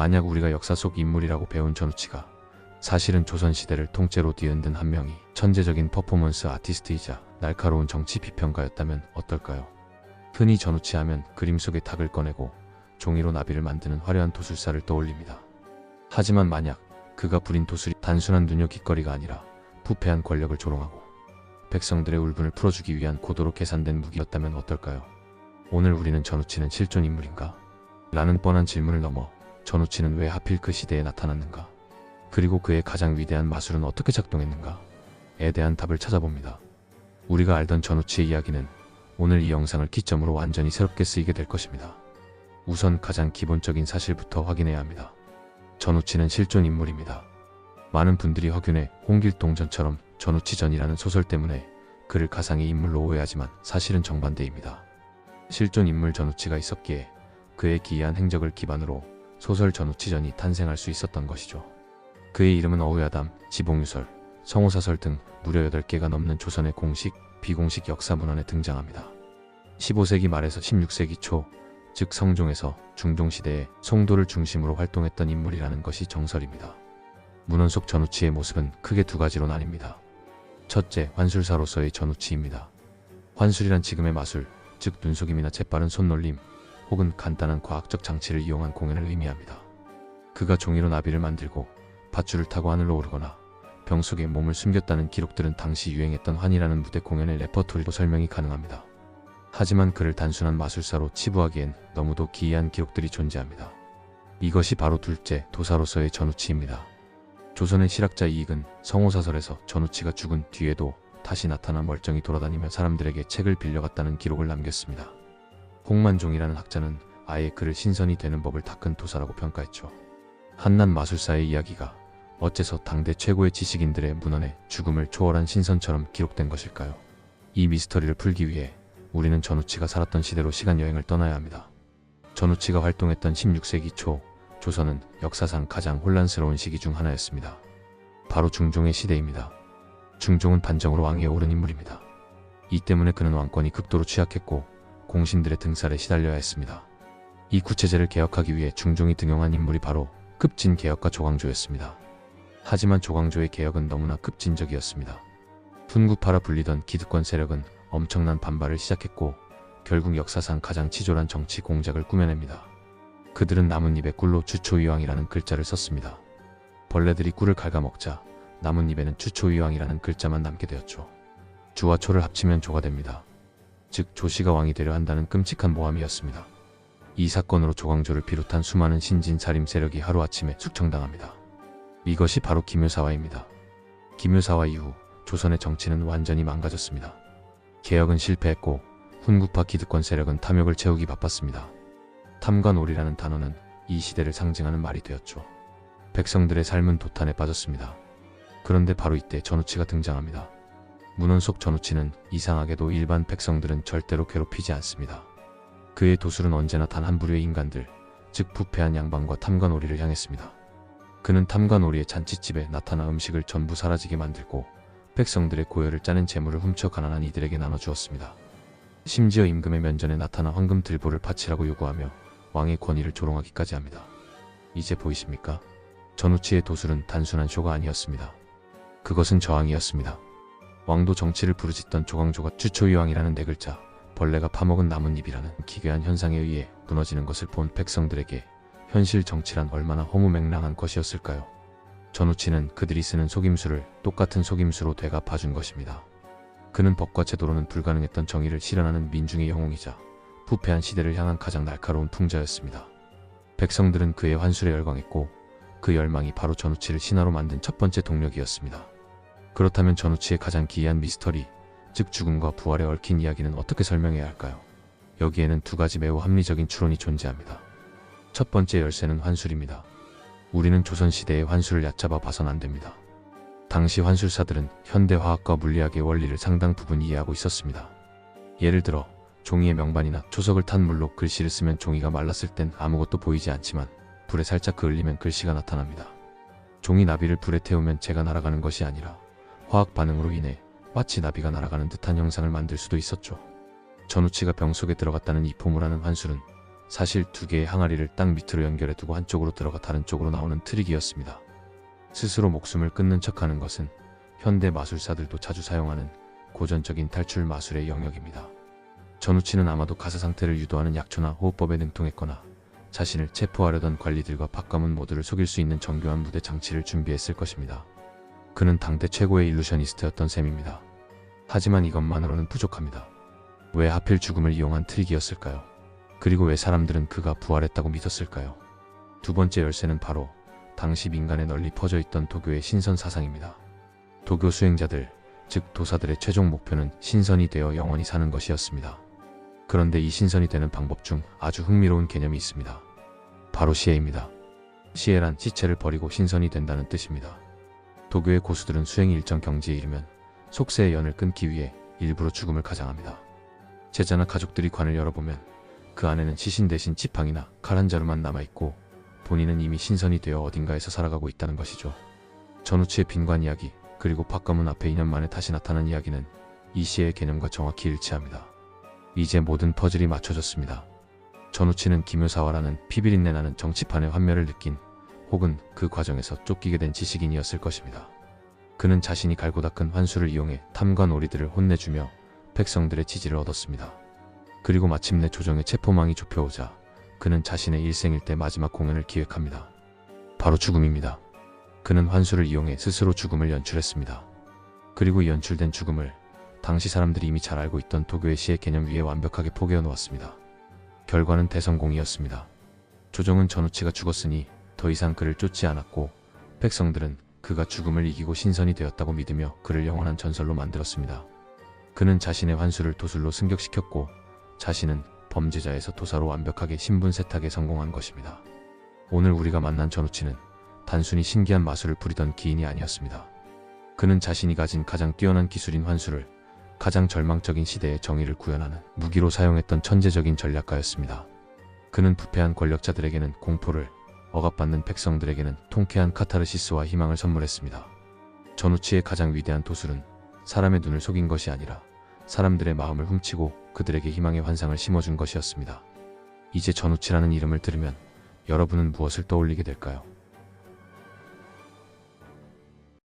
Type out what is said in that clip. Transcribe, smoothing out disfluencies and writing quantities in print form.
만약 우리가 역사 속 인물이라고 배운 전우치가 사실은 조선시대를 통째로 뒤흔든 한 명이 천재적인 퍼포먼스 아티스트이자 날카로운 정치 비평가였다면 어떨까요? 흔히 전우치 하면 그림 속의 닭을 꺼내고 종이로 나비를 만드는 화려한 도술사를 떠올립니다. 하지만 만약 그가 부린 도술이 단순한 눈요깃거리가 아니라 부패한 권력을 조롱하고 백성들의 울분을 풀어주기 위한 고도로 계산된 무기였다면 어떨까요? 오늘 우리는 전우치는 실존 인물인가? 라는 뻔한 질문을 넘어 전우치는 왜 하필 그 시대에 나타났는가? 그리고 그의 가장 위대한 마술은 어떻게 작동했는가?에 대한 답을 찾아봅니다. 우리가 알던 전우치의 이야기는 오늘 이 영상을 기점으로 완전히 새롭게 쓰이게 될 것입니다. 우선 가장 기본적인 사실부터 확인해야 합니다. 전우치는 실존 인물입니다. 많은 분들이 허균의 홍길동전처럼 전우치전이라는 소설 때문에 그를 가상의 인물로 오해하지만 사실은 정반대입니다. 실존 인물 전우치가 있었기에 그의 기이한 행적을 기반으로 소설 전우치전이 탄생할 수 있었던 것이죠. 그의 이름은 어우야담, 지봉유설, 성호사설 등 무려 8개가 넘는 조선의 공식, 비공식 역사 문헌에 등장합니다. 15세기 말에서 16세기 초, 즉 성종에서 중종시대에 송도를 중심으로 활동했던 인물이라는 것이 정설입니다. 문헌 속 전우치의 모습은 크게 두 가지로 나뉩니다. 첫째, 환술사로서의 전우치입니다. 환술이란 지금의 마술, 즉 눈속임이나 재빠른 손놀림, 혹은 간단한 과학적 장치를 이용한 공연을 의미합니다. 그가 종이로 나비를 만들고 밧줄을 타고 하늘로 오르거나 병 속에 몸을 숨겼다는 기록들은 당시 유행했던 환이라는 무대 공연의 레퍼토리로 설명이 가능합니다. 하지만 그를 단순한 마술사로 치부하기엔 너무도 기이한 기록들이 존재합니다. 이것이 바로 둘째, 도사로서의 전우치입니다. 조선의 실학자 이익은 성호사설에서 전우치가 죽은 뒤에도 다시 나타나 멀쩡히 돌아다니며 사람들에게 책을 빌려갔다는 기록을 남겼습니다. 홍만종이라는 학자는 아예 그를 신선이 되는 법을 닦은 도사라고 평가했죠. 한낱 마술사의 이야기가 어째서 당대 최고의 지식인들의 문헌에 죽음을 초월한 신선처럼 기록된 것일까요? 이 미스터리를 풀기 위해 우리는 전우치가 살았던 시대로 시간여행을 떠나야 합니다. 전우치가 활동했던 16세기 초, 조선은 역사상 가장 혼란스러운 시기 중 하나였습니다. 바로 중종의 시대입니다. 중종은 반정으로 왕위에 오른 인물입니다. 이 때문에 그는 왕권이 극도로 취약했고 공신들의 등살에 시달려야 했습니다. 이 구체제를 개혁하기 위해 중종이 등용한 인물이 바로 급진개혁가 조광조였습니다. 하지만 조광조의 개혁은 너무나 급진적이었습니다. 훈구파라 불리던 기득권 세력은 엄청난 반발을 시작했고 결국 역사상 가장 치졸한 정치 공작을 꾸며냅니다. 그들은 나뭇잎에 꿀로 주초위왕이라는 글자를 썼습니다. 벌레들이 꿀을 갉아먹자 나뭇잎에는 주초위왕이라는 글자만 남게 되었죠. 주와 초를 합치면 조가 됩니다. 즉 조씨가 왕이 되려 한다는 끔찍한 모함이었습니다. 이 사건으로 조광조를 비롯한 수많은 신진살림 세력이 하루아침에 숙청당합니다. 이것이 바로 기묘사화입니다. 기묘사화 이후 조선의 정치는 완전히 망가졌습니다. 개혁은 실패했고 훈구파 기득권 세력은 탐욕을 채우기 바빴습니다. 탐관오리라는 단어는 이 시대를 상징하는 말이 되었죠. 백성들의 삶은 도탄에 빠졌습니다. 그런데 바로 이때 전우치가 등장합니다. 문헌 속 전우치는 이상하게도 일반 백성들은 절대로 괴롭히지 않습니다. 그의 도술은 언제나 단 한 부류의 인간들, 즉 부패한 양반과 탐관오리를 향했습니다. 그는 탐관오리의 잔치집에 나타나 음식을 전부 사라지게 만들고 백성들의 고열을 짜낸 재물을 훔쳐 가난한 이들에게 나눠주었습니다. 심지어 임금의 면전에 나타나 황금 들보를 바치라고 요구하며 왕의 권위를 조롱하기까지 합니다. 이제 보이십니까? 전우치의 도술은 단순한 쇼가 아니었습니다. 그것은 저항이었습니다. 왕도 정치를 부르짖던 조광조가 주초위왕이라는 네 글자, 벌레가 파먹은 나뭇잎이라는 기괴한 현상에 의해 무너지는 것을 본 백성들에게 현실 정치란 얼마나 허무맹랑한 것이었을까요? 전우치는 그들이 쓰는 속임수를 똑같은 속임수로 되갚아준 것입니다. 그는 법과 제도로는 불가능했던 정의를 실현하는 민중의 영웅이자 부패한 시대를 향한 가장 날카로운 풍자였습니다. 백성들은 그의 환술에 열광했고 그 열망이 바로 전우치를 신하로 만든 첫 번째 동력이었습니다. 그렇다면 전우치의 가장 기이한 미스터리, 즉 죽음과 부활에 얽힌 이야기는 어떻게 설명해야 할까요? 여기에는 두 가지 매우 합리적인 추론이 존재합니다. 첫 번째 열쇠는 환술입니다. 우리는 조선시대의 환술을 얕잡아 봐선 안 됩니다. 당시 환술사들은 현대 화학과 물리학의 원리를 상당 부분 이해하고 있었습니다. 예를 들어 종이의 명반이나 초석을 탄 물로 글씨를 쓰면 종이가 말랐을 땐 아무것도 보이지 않지만 불에 살짝 그을리면 글씨가 나타납니다. 종이 나비를 불에 태우면 재가 날아가는 것이 아니라 화학 반응으로 인해 마치 나비가 날아가는 듯한 형상을 만들 수도 있었죠. 전우치가 병 속에 들어갔다는 이 포무라는 환술은 사실 두 개의 항아리를 땅 밑으로 연결해 두고 한쪽으로 들어가 다른 쪽으로 나오는 트릭이었습니다. 스스로 목숨을 끊는 척하는 것은 현대 마술사들도 자주 사용하는 고전적인 탈출 마술의 영역입니다. 전우치는 아마도 가사 상태를 유도하는 약초나 호흡법에 능통했거나 자신을 체포하려던 관리들과 박가문 모두를 속일 수 있는 정교한 무대 장치를 준비했을 것입니다. 그는 당대 최고의 일루셔니스트였던 셈입니다. 하지만 이것만으로는 부족합니다. 왜 하필 죽음을 이용한 트릭이었을까요? 그리고 왜 사람들은 그가 부활했다고 믿었을까요? 두 번째 열쇠는 바로 당시 민간에 널리 퍼져 있던 도교의 신선 사상입니다. 도교 수행자들, 즉 도사들의 최종 목표는 신선이 되어 영원히 사는 것이었습니다. 그런데 이 신선이 되는 방법 중 아주 흥미로운 개념이 있습니다. 바로 시해입니다. 시해란 시체를 버리고 신선이 된다는 뜻입니다. 도교의 고수들은 수행이 일정 경지에 이르면 속세의 연을 끊기 위해 일부러 죽음을 가장합니다. 제자나 가족들이 관을 열어보면 그 안에는 시신 대신 지팡이나 칼 한 자루만 남아있고 본인은 이미 신선이 되어 어딘가에서 살아가고 있다는 것이죠. 전우치의 빈관 이야기, 그리고 박가문 앞에 2년 만에 다시 나타난 이야기는 이 시의 개념과 정확히 일치합니다. 이제 모든 퍼즐이 맞춰졌습니다. 전우치는 기묘사화라는 피비린내 나는 정치판의 환멸을 느낀, 혹은 그 과정에서 쫓기게 된 지식인이었을 것입니다. 그는 자신이 갈고 닦은 환수를 이용해 탐과 놀이들을 혼내주며 백성들의 지지를 얻었습니다. 그리고 마침내 조정의 체포망이 좁혀오자 그는 자신의 일생일대 마지막 공연을 기획합니다. 바로 죽음입니다. 그는 환수를 이용해 스스로 죽음을 연출했습니다. 그리고 이 연출된 죽음을 당시 사람들이 이미 잘 알고 있던 도교의 시의 개념 위에 완벽하게 포개어 놓았습니다. 결과는 대성공이었습니다. 조정은 전우치가 죽었으니 더 이상 그를 쫓지 않았고 백성들은 그가 죽음을 이기고 신선이 되었다고 믿으며 그를 영원한 전설로 만들었습니다. 그는 자신의 환수를 도술로 승격시켰고 자신은 범죄자에서 도사로 완벽하게 신분 세탁에 성공한 것입니다. 오늘 우리가 만난 전우치는 단순히 신기한 마술을 부리던 기인이 아니었습니다. 그는 자신이 가진 가장 뛰어난 기술인 환수를 가장 절망적인 시대의 정의를 구현하는 무기로 사용했던 천재적인 전략가였습니다. 그는 부패한 권력자들에게는 공포를, 억압받는 백성들에게는 통쾌한 카타르시스와 희망을 선물했습니다. 전우치의 가장 위대한 도술은 사람의 눈을 속인 것이 아니라 사람들의 마음을 훔치고 그들에게 희망의 환상을 심어준 것이었습니다. 이제 전우치라는 이름을 들으면 여러분은 무엇을 떠올리게 될까요?